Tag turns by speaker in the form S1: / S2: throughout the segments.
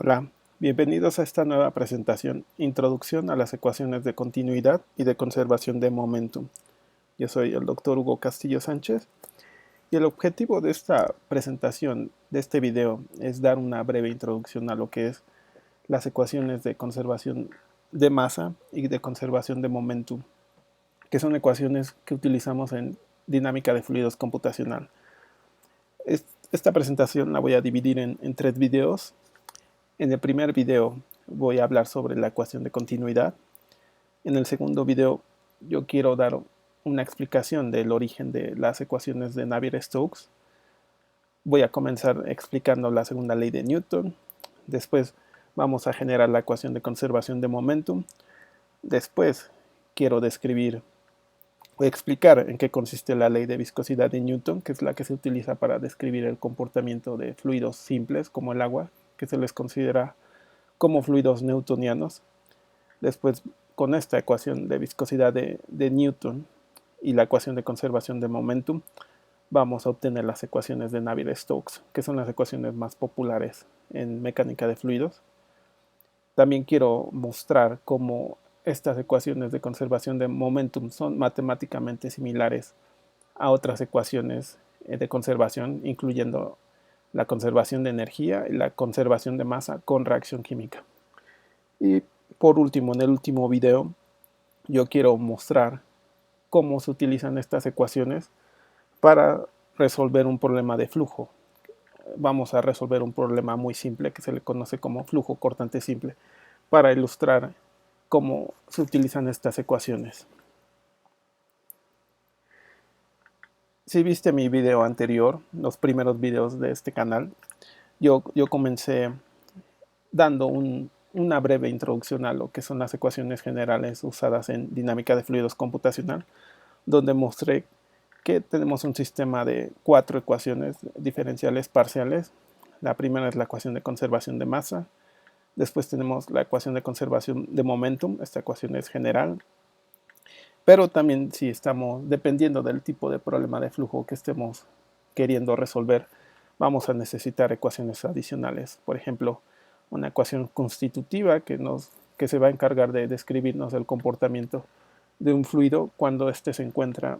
S1: Hola, bienvenidos a esta nueva presentación, Introducción a las ecuaciones de continuidad y de conservación de momentum. Yo soy el doctor Hugo Castillo Sánchez y el objetivo de esta presentación, de este video, es dar una breve introducción a lo que es las ecuaciones de conservación de masa y de conservación de momentum, que son ecuaciones que utilizamos en dinámica de fluidos computacional. Esta presentación la voy a dividir en tres videos. En el primer video voy a hablar sobre la ecuación de continuidad. En el segundo video yo quiero dar una explicación del origen de las ecuaciones de Navier-Stokes. Voy a comenzar explicando la segunda ley de Newton. Después vamos a generar la ecuación de conservación de momentum. Después quiero describir o explicar en qué consiste la ley de viscosidad de Newton, que es la que se utiliza para describir el comportamiento de fluidos simples como el agua, que se les considera como fluidos newtonianos. Después, con esta ecuación de viscosidad de Newton y la ecuación de conservación de momentum, vamos a obtener las ecuaciones de Navier-Stokes, que son las ecuaciones más populares en mecánica de fluidos. También quiero mostrar cómo estas ecuaciones de conservación de momentum son matemáticamente similares a otras ecuaciones de conservación, incluyendo la conservación de energía y la conservación de masa con reacción química. Y por último, en el último video, yo quiero mostrar cómo se utilizan estas ecuaciones para resolver un problema de flujo. Vamos a resolver un problema muy simple que se le conoce como flujo cortante simple, para ilustrar cómo se utilizan estas ecuaciones. Si viste mi video anterior, los primeros videos de este canal, yo comencé dando una breve introducción a lo que son las ecuaciones generales usadas en dinámica de fluidos computacional, donde mostré que tenemos un sistema de 4 ecuaciones diferenciales parciales. La primera es la ecuación de conservación de masa. Después tenemos la ecuación de conservación de momentum. Esta ecuación es general. Pero también si estamos, dependiendo del tipo de problema de flujo que estemos queriendo resolver, vamos a necesitar ecuaciones adicionales. Por ejemplo, una ecuación constitutiva que se va a encargar de describirnos el comportamiento de un fluido cuando éste se encuentra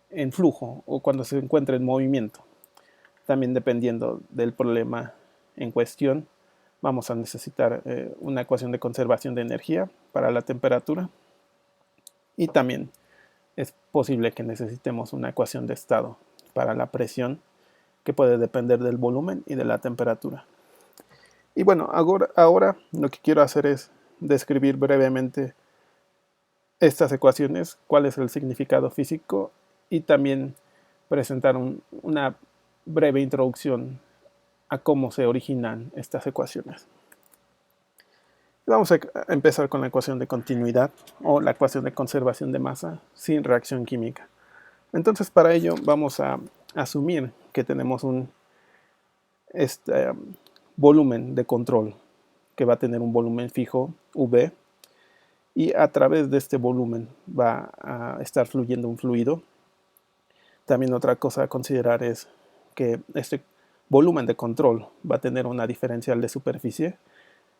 S1: en flujo o cuando se encuentra en movimiento. También dependiendo del problema en cuestión, vamos a necesitar una ecuación de conservación de energía para la temperatura y también es posible que necesitemos una ecuación de estado para la presión, que puede depender del volumen y de la temperatura. Y bueno, ahora lo que quiero hacer es describir brevemente estas ecuaciones, cuál es el significado físico y también presentar una breve introducción a cómo se originan estas ecuaciones. Vamos a empezar con la ecuación de continuidad o la ecuación de conservación de masa sin reacción química. Entonces, para ello vamos a asumir que tenemos un volumen de control que va a tener un volumen fijo V, y a través de este volumen va a estar fluyendo un fluido. También otra cosa a considerar es que este volumen de control va a tener una diferencial de superficie,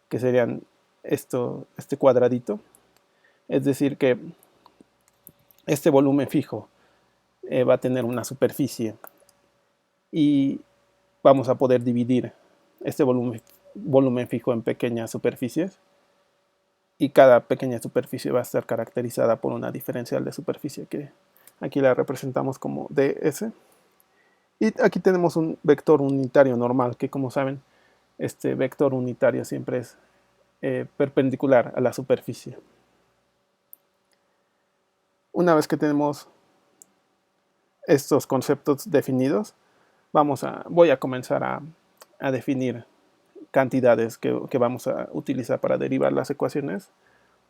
S1: que serían este cuadradito. Es decir, que este volumen fijo va a tener una superficie y vamos a poder dividir este volumen fijo en pequeñas superficies, y cada pequeña superficie va a estar caracterizada por una diferencial de superficie que aquí la representamos como ds. Y aquí tenemos un vector unitario normal, que como saben, este vector unitario siempre es perpendicular a la superficie. Una vez que tenemos estos conceptos definidos, voy a comenzar a definir cantidades que vamos a utilizar para derivar las ecuaciones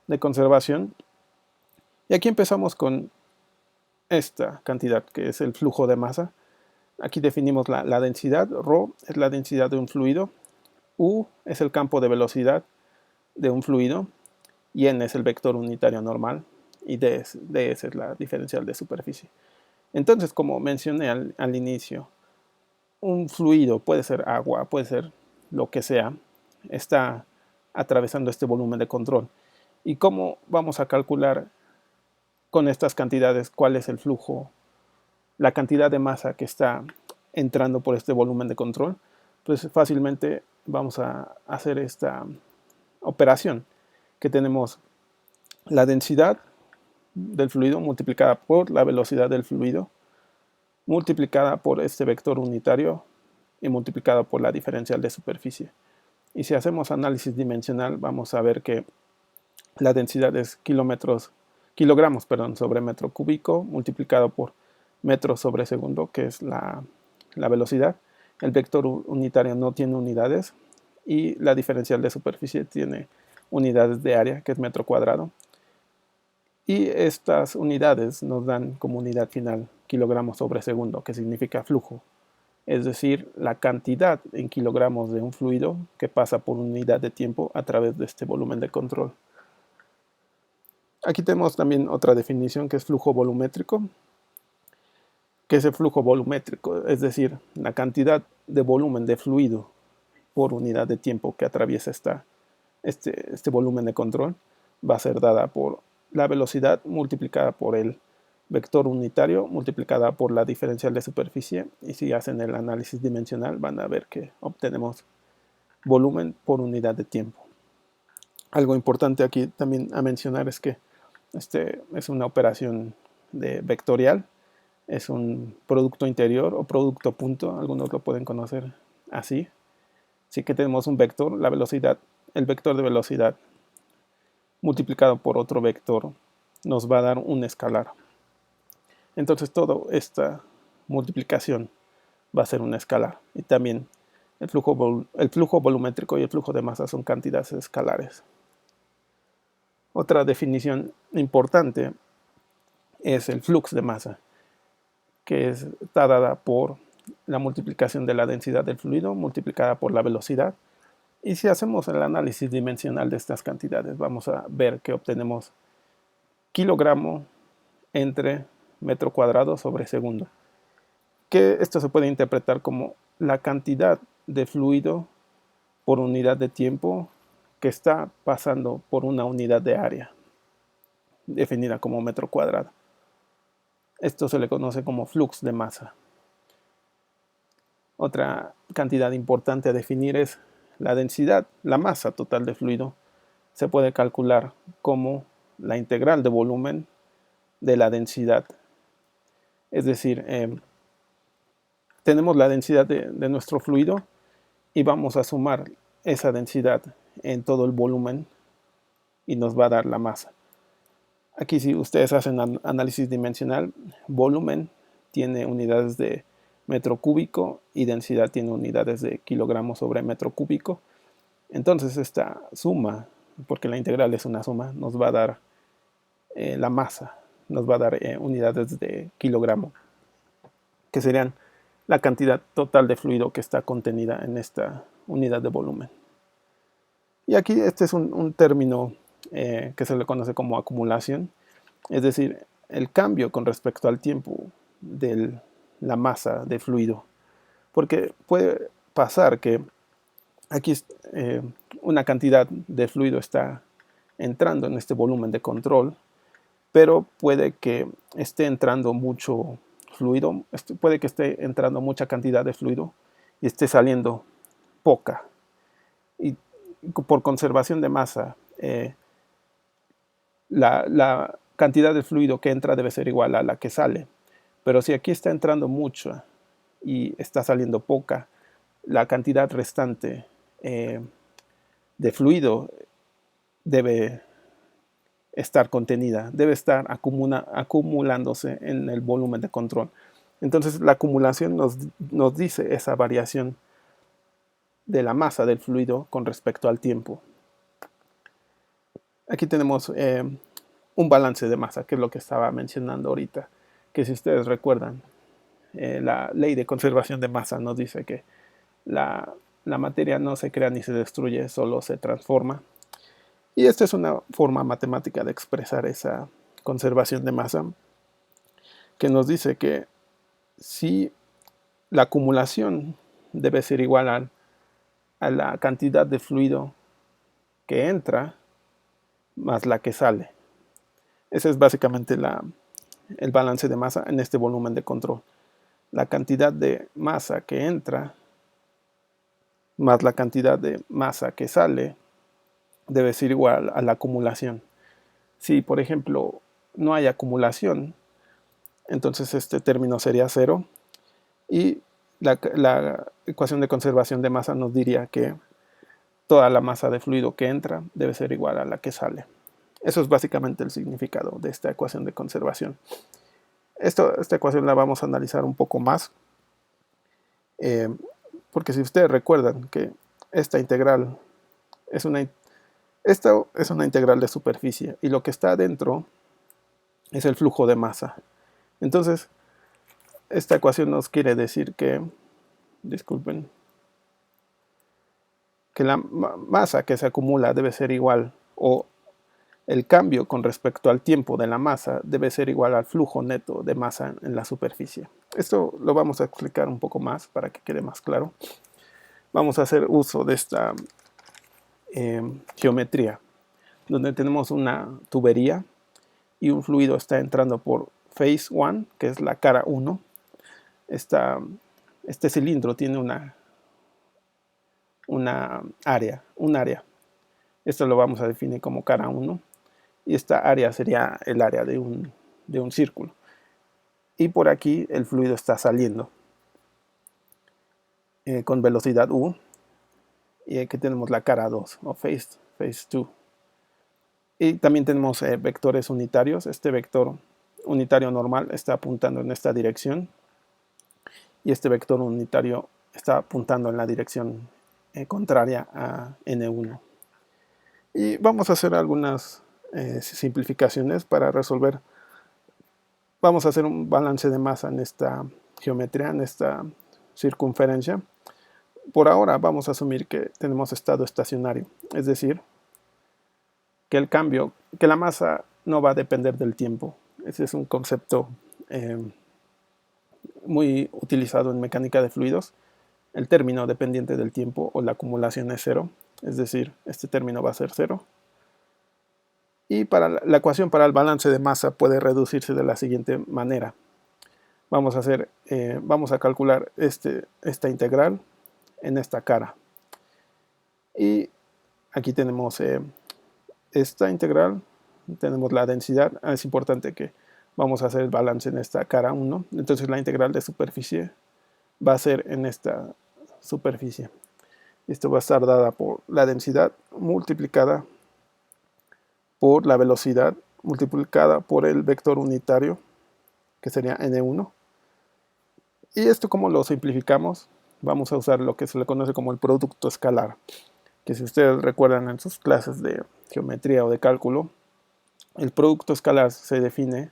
S1: de conservación. Y aquí empezamos con esta cantidad, que es el flujo de masa. Aquí definimos la densidad. Rho es la densidad de un fluido, U es el campo de velocidad de un fluido, y N es el vector unitario normal, y ds es la diferencial de superficie. Entonces, como mencioné al inicio, un fluido puede ser agua, puede ser lo que sea, está atravesando este volumen de control. ¿Y cómo vamos a calcular con estas cantidades cuál es el flujo, la cantidad de masa que está entrando por este volumen de control? Pues fácilmente vamos a hacer esta operación, que tenemos la densidad del fluido multiplicada por la velocidad del fluido, multiplicada por este vector unitario y multiplicada por la diferencial de superficie. Y si hacemos análisis dimensional, vamos a ver que la densidad es kilogramos sobre metro cúbico, multiplicado por metros sobre segundo, que es la velocidad. El vector unitario no tiene unidades y la diferencial de superficie tiene unidades de área, que es metro cuadrado. Y estas unidades nos dan como unidad final kilogramos sobre segundo, que significa flujo. Es decir, la cantidad en kilogramos de un fluido que pasa por unidad de tiempo a través de este volumen de control. Aquí tenemos también otra definición, que es flujo volumétrico. ¿Qué es el flujo volumétrico? Es decir, la cantidad de volumen de fluido por unidad de tiempo que atraviesa este volumen de control va a ser dada por la velocidad multiplicada por el vector unitario multiplicada por la diferencial de superficie, y si hacen el análisis dimensional van a ver que obtenemos volumen por unidad de tiempo. Algo importante aquí también a mencionar es que es una operación vectorial, es un producto interior o producto punto, algunos lo pueden conocer así. Así que tenemos un vector, la velocidad, el vector de velocidad multiplicado por otro vector nos va a dar un escalar. Entonces toda esta multiplicación va a ser un escalar. Y también el flujo volumétrico y el flujo de masa son cantidades escalares. Otra definición importante es el flux de masa, que está dada por la multiplicación de la densidad del fluido multiplicada por la velocidad. Y si hacemos el análisis dimensional de estas cantidades, vamos a ver que obtenemos kilogramo entre metro cuadrado sobre segundo, que esto se puede interpretar como la cantidad de fluido por unidad de tiempo que está pasando por una unidad de área, definida como metro cuadrado. Esto se le conoce como flux de masa. Otra cantidad importante a definir es la densidad, la masa total de fluido. Se puede calcular como la integral de volumen de la densidad. Es decir, tenemos la densidad de nuestro fluido y vamos a sumar esa densidad en todo el volumen y nos va a dar la masa. Aquí, si ustedes hacen análisis dimensional, volumen tiene unidades de metro cúbico y densidad tiene unidades de kilogramos sobre metro cúbico. Entonces esta suma, porque la integral es una suma, nos va a dar la masa, nos va a dar unidades de kilogramo, que serían la cantidad total de fluido que está contenida en esta unidad de volumen. Y aquí este es un término que se le conoce como acumulación, es decir, el cambio con respecto al tiempo de la masa de fluido. Porque puede pasar que aquí una cantidad de fluido está entrando en este volumen de control, pero puede que esté entrando mucho fluido, puede que esté entrando mucha cantidad de fluido y esté saliendo poca. Y por conservación de masa, la cantidad de fluido que entra debe ser igual a la que sale. Pero si aquí está entrando mucha y está saliendo poca, la cantidad restante de fluido debe estar contenida, debe estar acumulándose en el volumen de control. Entonces la acumulación nos dice esa variación de la masa del fluido con respecto al tiempo. Aquí tenemos un balance de masa, que es lo que estaba mencionando ahorita, que si ustedes recuerdan, la ley de conservación de masa nos dice que la materia no se crea ni se destruye, solo se transforma. Y esta es una forma matemática de expresar esa conservación de masa, que nos dice que si la acumulación debe ser igual a a la cantidad de fluido que entra más la que sale. Ese es básicamente el balance de masa en este volumen de control. La cantidad de masa que entra más la cantidad de masa que sale debe ser igual a la acumulación. Si, por ejemplo, no hay acumulación, entonces este término sería 0 y la ecuación de conservación de masa nos diría que toda la masa de fluido que entra debe ser igual a la que sale. Eso es básicamente el significado de esta ecuación de conservación. Esta ecuación la vamos a analizar un poco más, porque si ustedes recuerdan que esta integral esta es una integral de superficie y lo que está adentro es el flujo de masa. Entonces, esta ecuación nos quiere decir que, disculpen, que la masa que se acumula debe ser igual, o el cambio con respecto al tiempo de la masa debe ser igual al flujo neto de masa en la superficie. Esto lo vamos a explicar un poco más para que quede más claro. Vamos a hacer uso de esta geometría, donde tenemos una tubería y un fluido está entrando por phase 1, que es la cara 1. Este cilindro tiene un área. Esto lo vamos a definir como cara 1. Y esta área sería el área de un círculo. Y por aquí el fluido está saliendo con velocidad u. Y aquí tenemos la cara 2 o phase 2. Y también tenemos vectores unitarios. Este vector unitario normal está apuntando en esta dirección. Y este vector unitario está apuntando en la dirección contraria a N1. Y vamos a hacer algunas simplificaciones para resolver. Vamos a hacer un balance de masa en esta geometría, en esta circunferencia. Por ahora vamos a asumir que tenemos estado estacionario, es decir, que la masa no va a depender del tiempo. Ese es un concepto muy utilizado en mecánica de fluidos. El término dependiente del tiempo o la acumulación es 0, es decir, este término va a ser 0. Y la ecuación para el balance de masa puede reducirse de la siguiente manera. Vamos a calcular esta integral en esta cara. Y aquí tenemos esta integral, tenemos la densidad. Es importante que vamos a hacer el balance en esta cara 1. Entonces la integral de superficie va a ser en esta superficie. Esto va a estar dada por la densidad multiplicada por la velocidad multiplicada por el vector unitario, que sería n1. Y esto, como lo simplificamos, vamos a usar lo que se le conoce como el producto escalar, que si ustedes recuerdan en sus clases de geometría o de cálculo, el producto escalar se define,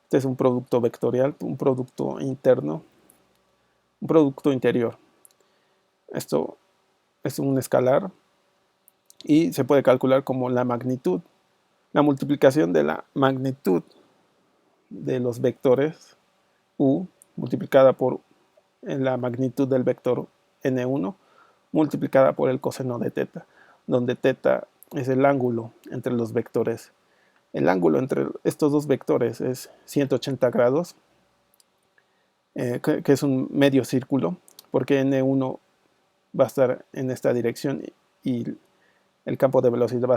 S1: este es un producto vectorial, un producto interno, un producto interior. Esto es un escalar y se puede calcular como la magnitud, la multiplicación de la magnitud de los vectores u multiplicada por la magnitud del vector n1 multiplicada por el coseno de teta, donde teta es el ángulo entre los vectores. El ángulo entre estos dos vectores es 180 grados, que es un medio círculo, porque n1 va a estar en esta dirección y el campo de velocidad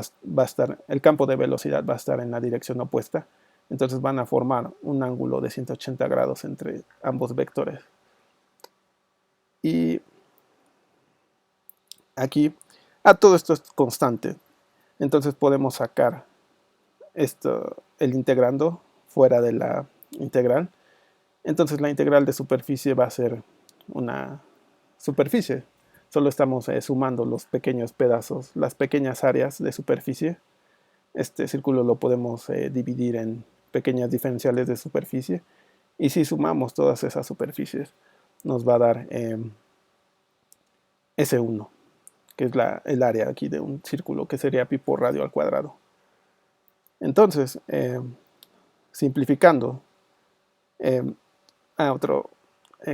S1: va a estar en la dirección opuesta. Entonces van a formar un ángulo de 180 grados entre ambos vectores. Y aquí, todo esto es constante. Entonces podemos sacar el integrando fuera de la integral. Entonces la integral de superficie va a ser una superficie. Solo estamos sumando los pequeños pedazos, las pequeñas áreas de superficie. Este círculo lo podemos dividir en pequeñas diferenciales de superficie. Y si sumamos todas esas superficies, nos va a dar S1, que es el área aquí de un círculo, que sería pi por radio al cuadrado. Entonces, simplificando,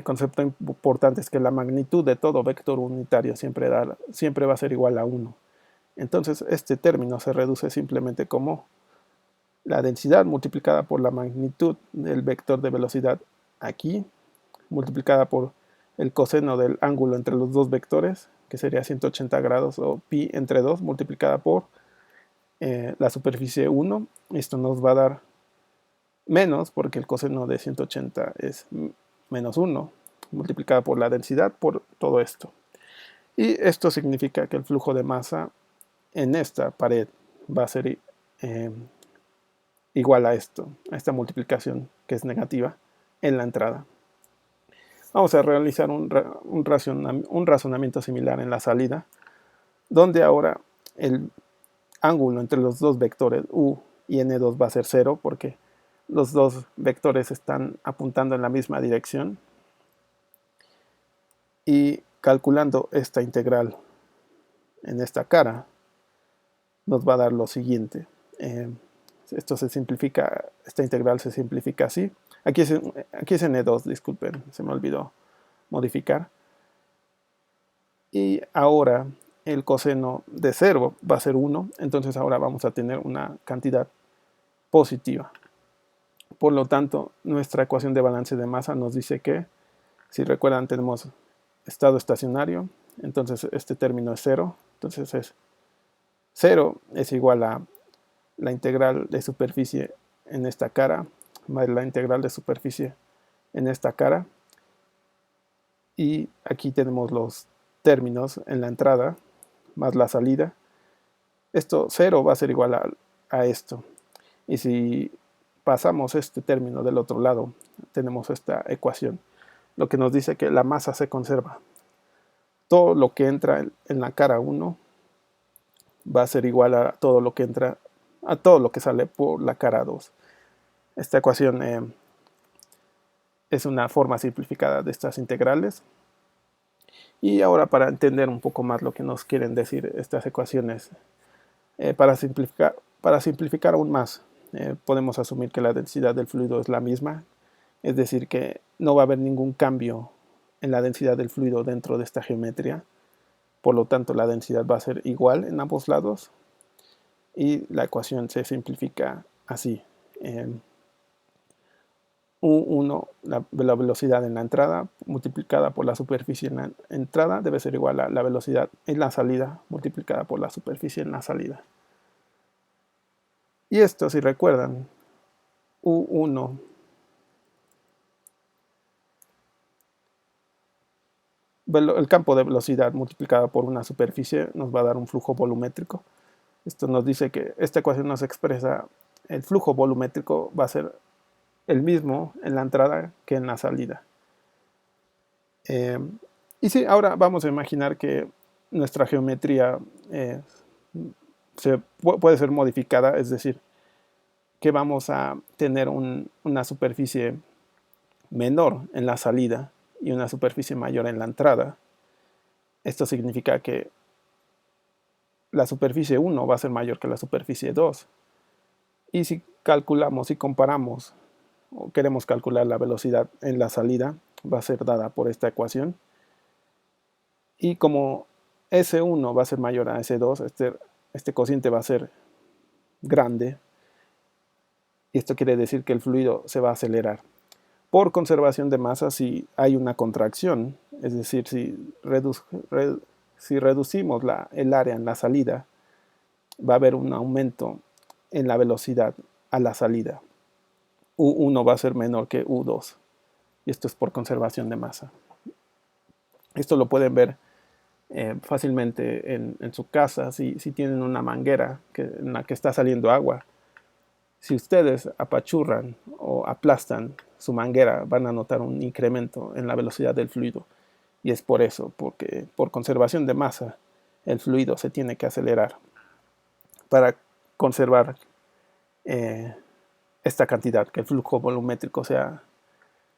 S1: concepto importante es que la magnitud de todo vector unitario siempre va a ser igual a 1. Entonces este término se reduce simplemente como la densidad multiplicada por la magnitud del vector de velocidad aquí, multiplicada por el coseno del ángulo entre los dos vectores, que sería 180 grados, o pi entre 2, multiplicada por la superficie 1. Esto nos va a dar menos, porque el coseno de 180 es menos 1, multiplicada por la densidad, por todo esto. Y esto significa que el flujo de masa en esta pared va a ser igual a esto, a esta multiplicación que es negativa en la entrada. Vamos a realizar un razonamiento similar en la salida, donde ahora el ángulo entre los dos vectores u y n2 va a ser 0, porque los dos vectores están apuntando en la misma dirección. Y calculando esta integral en esta cara, nos va a dar lo siguiente. Esto se simplifica, esta integral se simplifica así. Aquí es n2, disculpen, se me olvidó modificar. Y ahora el coseno de 0 va a ser 1, entonces ahora vamos a tener una cantidad positiva. Por lo tanto, nuestra ecuación de balance de masa nos dice que, si recuerdan, tenemos estado estacionario, entonces este término es 0, entonces es 0 es igual a la integral de superficie en esta cara más la integral de superficie en esta cara, y aquí tenemos los términos en la entrada más la salida. Esto 0 va a ser igual a esto, y si pasamos este término del otro lado tenemos esta ecuación, lo que nos dice que la masa se conserva. Todo lo que entra en la cara 1 va a ser igual a todo lo que entra, a todo lo que sale por la cara 2. Esta ecuación es una forma simplificada de estas integrales. Y ahora, para entender un poco más lo que nos quieren decir estas ecuaciones, para simplificar aún más, podemos asumir que la densidad del fluido es la misma, es decir, que no va a haber ningún cambio en la densidad del fluido dentro de esta geometría. Por lo tanto, la densidad va a ser igual en ambos lados, y la ecuación se simplifica así. U1, la velocidad en la entrada, multiplicada por la superficie en la entrada, debe ser igual a la velocidad en la salida, multiplicada por la superficie en la salida. Y esto, si recuerdan, U1 el campo de velocidad multiplicado por una superficie nos va a dar un flujo volumétrico. Esto nos dice que esta ecuación nos expresa el flujo volumétrico va a ser el mismo en la entrada que en la salida. Y sí, ahora vamos a imaginar que nuestra geometría puede ser modificada, es decir, que vamos a tener una superficie menor en la salida y una superficie mayor en la entrada. Esto significa que la superficie 1 va a ser mayor que la superficie 2. Y si calculamos y comparamos, o queremos calcular la velocidad en la salida, va a ser dada por esta ecuación. Y como S1 va a ser mayor a S2, este cociente va a ser grande. Y esto quiere decir que el fluido se va a acelerar. Por conservación de masa, si hay una contracción, es decir, si reducimos el área en la salida, va a haber un aumento en la velocidad a la salida. U1 va a ser menor que U2. Y esto es por conservación de masa. Esto lo pueden ver fácilmente en su casa, si tienen una manguera en la que está saliendo agua. Si ustedes apachurran o aplastan su manguera, van a notar un incremento en la velocidad del fluido. Y es por eso, porque por conservación de masa, el fluido se tiene que acelerar para conservar esta cantidad, que el flujo volumétrico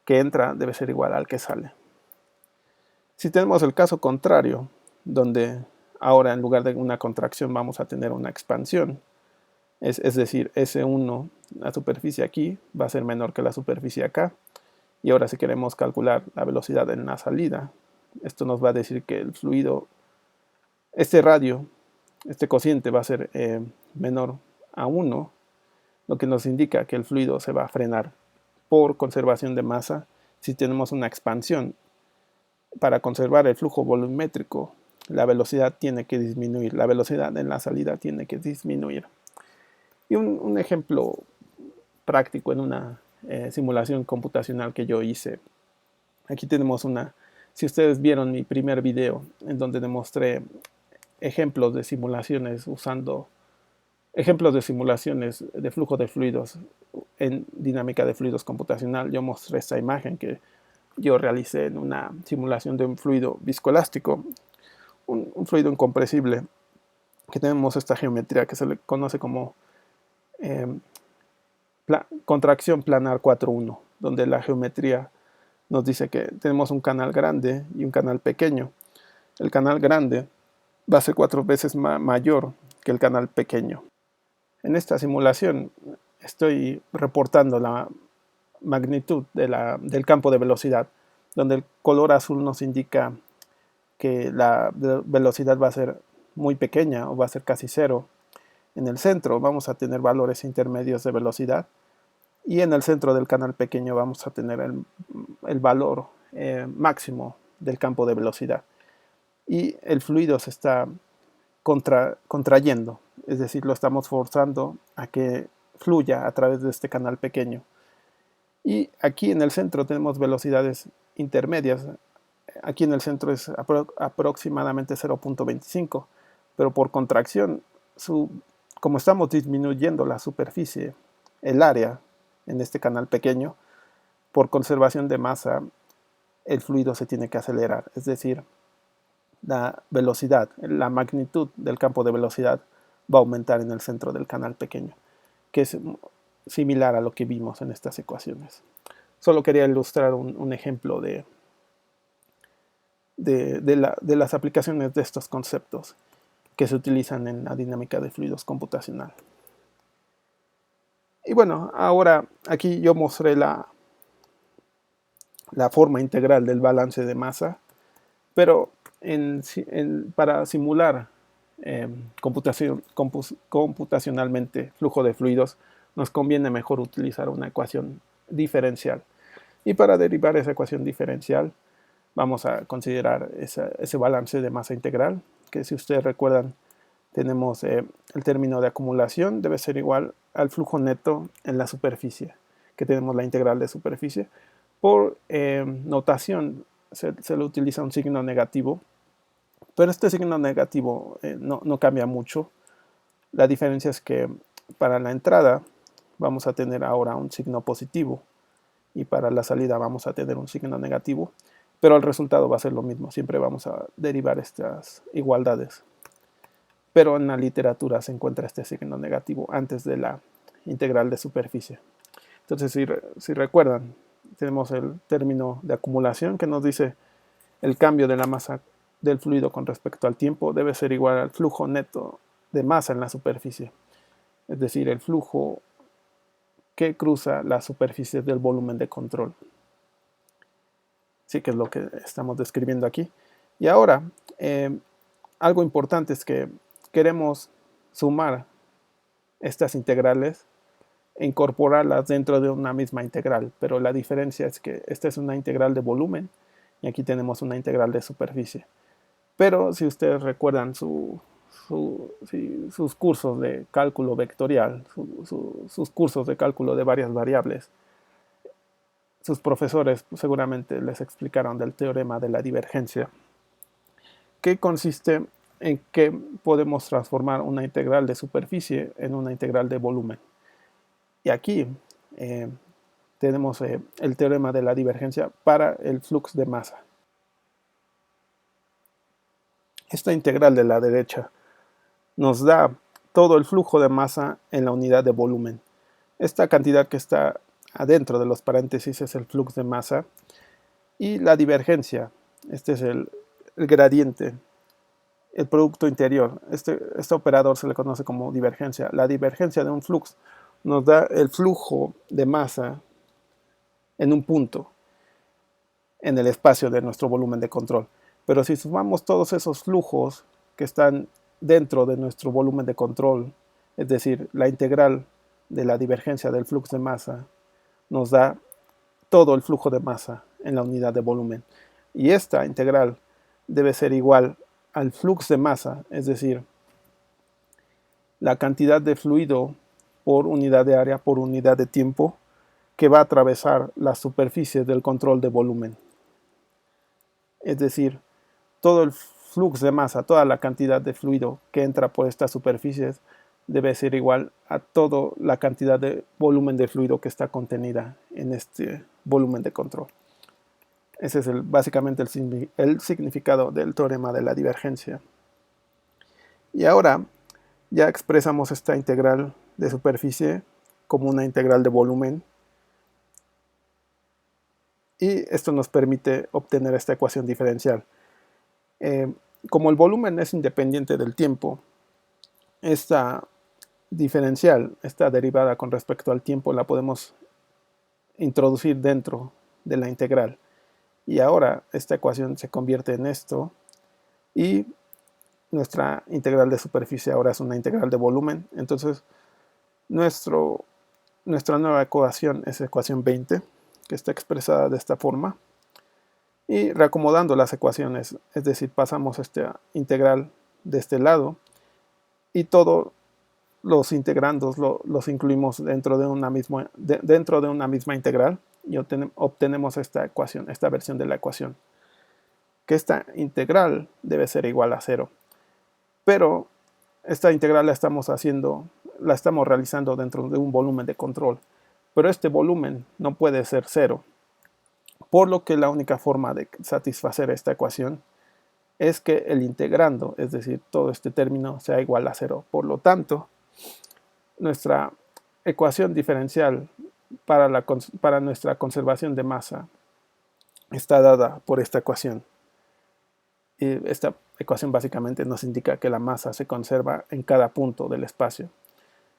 S1: que entra debe ser igual al que sale. Si tenemos el caso contrario, donde ahora en lugar de una contracción vamos a tener una expansión, es decir, S1, la superficie aquí, va a ser menor que la superficie acá, Y ahora si queremos calcular la velocidad en la salida, esto nos va a decir que el fluido, este radio, este cociente va a ser menor a 1, lo que nos indica que el fluido se va a frenar por conservación de masa. Si tenemos una expansión, para conservar el flujo volumétrico, la velocidad tiene que disminuir, la velocidad en la salida tiene que disminuir. Y un ejemplo práctico en una simulación computacional que yo hice. Aquí tenemos si ustedes vieron mi primer video en donde demostré ejemplos de simulaciones de flujo de fluidos en dinámica de fluidos computacional, yo mostré esta imagen que yo realicé en una simulación de un fluido viscoelástico, un fluido incompresible, que tenemos esta geometría que se le conoce como contracción planar 4.1, donde la geometría nos dice que tenemos un canal grande y un canal pequeño. El canal grande va a ser 4 veces mayor que el canal pequeño. En esta simulación estoy reportando la magnitud del campo de velocidad, donde el color azul nos indica que la velocidad va a ser muy pequeña o va a ser casi cero. En el centro vamos a tener valores intermedios de velocidad y en el centro del canal pequeño vamos a tener el valor máximo del campo de velocidad. Y el fluido se está contrayendo, es decir, lo estamos forzando a que fluya a través de este canal pequeño. Y aquí en el centro tenemos velocidades intermedias. Aquí en el centro es aproximadamente 0.25, pero por contracción, como estamos disminuyendo la superficie, el área en este canal pequeño, por conservación de masa, el fluido se tiene que acelerar, es decir, la velocidad, la magnitud del campo de velocidad va a aumentar en el centro del canal pequeño, que es similar a lo que vimos en estas ecuaciones. Solo quería ilustrar un ejemplo de las aplicaciones de estos conceptos que se utilizan en la dinámica de fluidos computacional. Y bueno, ahora aquí yo mostré la forma integral del balance de masa, pero para simular computacionalmente flujo de fluidos, nos conviene mejor utilizar una ecuación diferencial. Y para derivar esa ecuación diferencial, vamos a considerar ese balance de masa integral, que si ustedes recuerdan, tenemos el término de acumulación, debe ser igual al flujo neto en la superficie, que tenemos la integral de superficie. Por notación se le utiliza un signo negativo, pero este signo negativo no cambia mucho. La diferencia es que para la entrada vamos a tener ahora un signo positivo y para la salida vamos a tener un signo negativo, pero el resultado va a ser lo mismo, siempre vamos a derivar estas igualdades. Pero en la literatura se encuentra este signo negativo antes de la integral de superficie. Entonces, si recuerdan, tenemos el término de acumulación que nos dice el cambio de la masa del fluido con respecto al tiempo debe ser igual al flujo neto de masa en la superficie, es decir, el flujo que cruza la superficie del volumen de control. Sí, que es lo que estamos describiendo aquí. Y ahora, algo importante es que queremos sumar estas integrales e incorporarlas dentro de una misma integral, pero la diferencia es que esta es una integral de volumen y aquí tenemos una integral de superficie. Pero si ustedes recuerdan sus cursos de cálculo vectorial, sus cursos de cálculo de varias variables, sus profesores seguramente les explicaron del teorema de la divergencia, que consiste en que podemos transformar una integral de superficie en una integral de volumen. Y aquí tenemos el teorema de la divergencia para el flux de masa. Esta integral de la derecha nos da todo el flujo de masa en la unidad de volumen. Esta cantidad que está adentro de los paréntesis es el flux de masa y la divergencia, este es el gradiente, el producto interior. Este operador se le conoce como divergencia. La divergencia de un flux nos da el flujo de masa en un punto en el espacio de nuestro volumen de control. Pero si sumamos todos esos flujos que están dentro de nuestro volumen de control, es decir, la integral de la divergencia del flujo de masa, nos da todo el flujo de masa en la unidad de volumen. Y esta integral debe ser igual al flux de masa, es decir, la cantidad de fluido por unidad de área por unidad de tiempo que va a atravesar la superficie del control de volumen. Es decir, todo el flujo de masa, toda la cantidad de fluido que entra por estas superficies debe ser igual a toda la cantidad de volumen de fluido que está contenida en este volumen de control. Ese es básicamente el significado del teorema de la divergencia. Y ahora ya expresamos esta integral de superficie como una integral de volumen. Y esto nos permite obtener esta ecuación diferencial. Como el volumen es independiente del tiempo, esta diferencial, esta derivada con respecto al tiempo, la podemos introducir dentro de la integral. Y ahora esta ecuación se convierte en esto y nuestra integral de superficie ahora es una integral de volumen. Entonces nuestra nueva ecuación es ecuación 20, que está expresada de esta forma. Y reacomodando las ecuaciones, es decir, pasamos esta integral de este lado y todos los integrandos los incluimos dentro de una misma integral y obtenemos esta ecuación, esta versión de la ecuación, que esta integral debe ser igual a 0. Pero esta integral la estamos realizando dentro de un volumen de control, pero este volumen no puede ser 0. Por lo que la única forma de satisfacer esta ecuación es que el integrando, es decir, todo este término, sea igual a 0. Por lo tanto, nuestra ecuación diferencial para nuestra conservación de masa está dada por esta ecuación. Y esta ecuación básicamente nos indica que la masa se conserva en cada punto del espacio.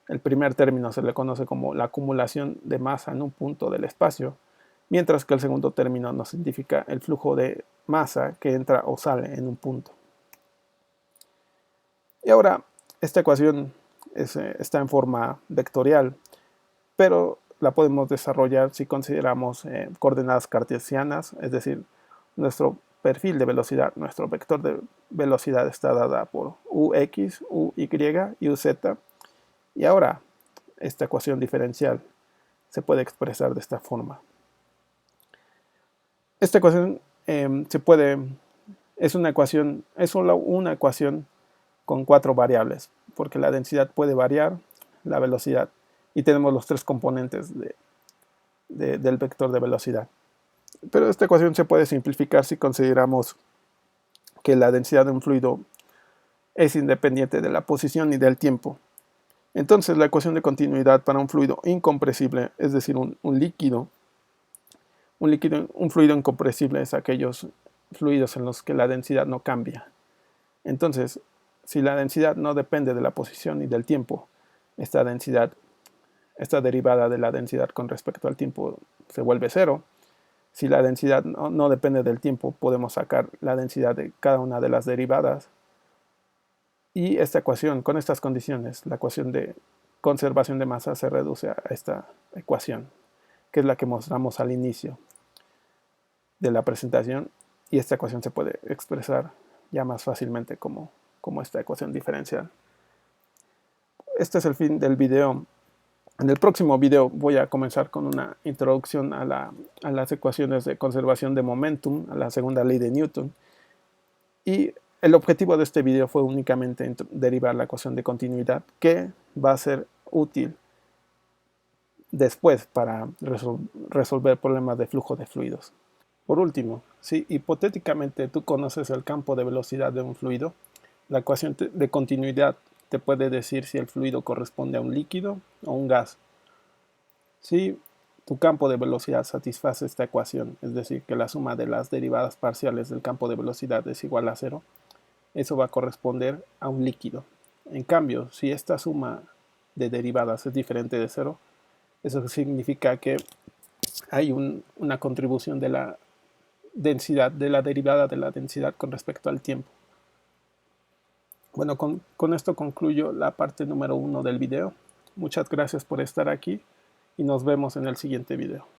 S1: El primer término se le conoce como la acumulación de masa en un punto del espacio, mientras que el segundo término nos indica el flujo de masa que entra o sale en un punto. Y ahora, esta ecuación está en forma vectorial, pero la podemos desarrollar si consideramos coordenadas cartesianas, es decir, nuestro perfil de velocidad, nuestro vector de velocidad está dada por ux, uy y uz. Y ahora, esta ecuación diferencial se puede expresar de esta forma. Esta ecuación es solo una ecuación con 4 variables, porque la densidad puede variar, la velocidad, y tenemos los 3 componentes del vector de velocidad. Pero esta ecuación se puede simplificar si consideramos que la densidad de un fluido es independiente de la posición y del tiempo. Entonces la ecuación de continuidad para un fluido incompresible, es decir, un fluido incompresible es aquellos fluidos en los que la densidad no cambia. Entonces, si la densidad no depende de la posición y del tiempo, esta derivada de la densidad con respecto al tiempo se vuelve 0. Si la densidad no depende del tiempo, podemos sacar la densidad de cada una de las derivadas. Y esta ecuación, con estas condiciones, la ecuación de conservación de masa se reduce a esta ecuación, que es la que mostramos al inicio de la presentación, y esta ecuación se puede expresar ya más fácilmente como esta ecuación diferencial. Este es el fin del video. En el próximo video voy a comenzar con una introducción a las ecuaciones de conservación de momentum, a la segunda ley de Newton, y el objetivo de este video fue únicamente derivar la ecuación de continuidad, que va a ser útil después para resolver problemas de flujo de fluidos. Por último, si hipotéticamente tú conoces el campo de velocidad de un fluido, la ecuación de continuidad te puede decir si el fluido corresponde a un líquido o un gas. Si tu campo de velocidad satisface esta ecuación, es decir, que la suma de las derivadas parciales del campo de velocidad es igual a 0, eso va a corresponder a un líquido. En cambio, si esta suma de derivadas es diferente de 0, eso significa que hay una contribución de densidad, de la derivada de la densidad con respecto al tiempo. Bueno, con esto concluyo la parte número 1 del video. Muchas gracias por estar aquí y nos vemos en el siguiente video.